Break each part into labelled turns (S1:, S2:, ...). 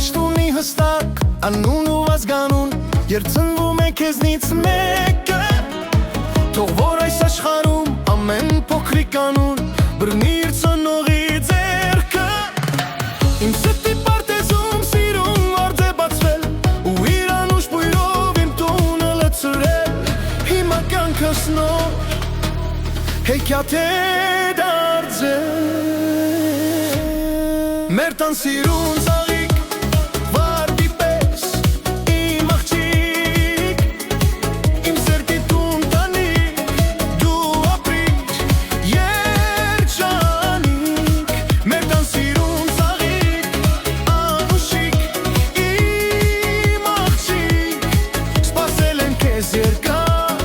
S1: Հաշտունի հստակ անուն ու ազգանուն, երցնվում է քեզնից մեկը, թող որ այս աշխարհում ամեն փոքրիկ անուն բռնի իր ծնողի ձեռքը։ Իմ սրտի պարտեզում սիրուն վարձ է բացվել, ու իր անուշ բույրով իմ տունը լցրել։ Հիմա կյանքս նոր հեքիաթ է դարձել։ Մեր տան սիրուն ծաղիկ վարդի պես, իմ աղջիկ, իմ սրտի տուն տանիք, դու ապրիր երջանիկ։ Մեր տան սիրուն ծաղիկ անուշիկ, իմ աղջիկ, սպասել են քեզ երկար,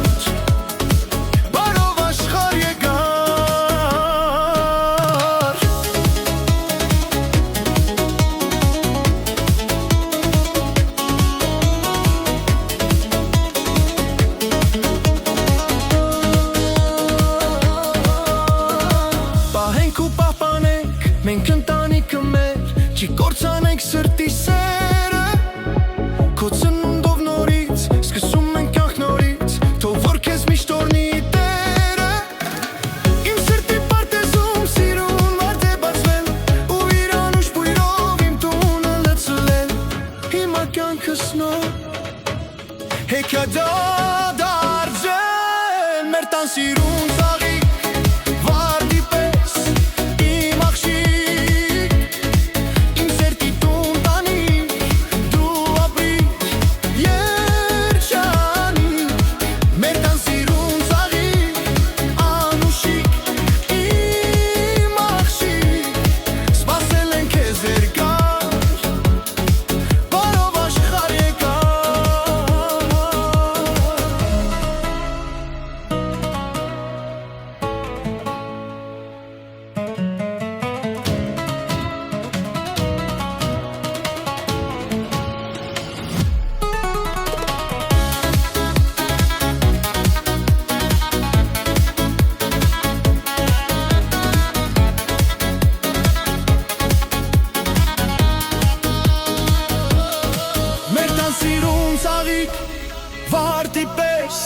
S1: բարով աշխարհ եկար։ Պահենք ու պահպանենք մենք ընտանիքը մեր, չի կործանենք սրտի սերը, քո ծնունդով նորից սկսում ենք կյանք նորից, թող որ քեզ միշտ օրհնի Տերը։ Իմ սրտի պարտեզում սիրուն վարձ է բացվել, ու իր անուշ բույրով իմ տունը լցրել։ Հիմա կյանքս նոր հեքիաթ է դարձել։ Մեր տան սիրուն ծաղիկ վարդի պես, իմ աղջիկ, իմ սրտի տուն տանիք, դու ապրիր երջանիկ։ Մեր տան սիրուն ծաղիկ անուշիկ, իմ աղջիկ, սպասել են քեզ երկար, բարով աշխարհ եկար։ Մեր տան սիրուն ծաղիկ վարդի պես,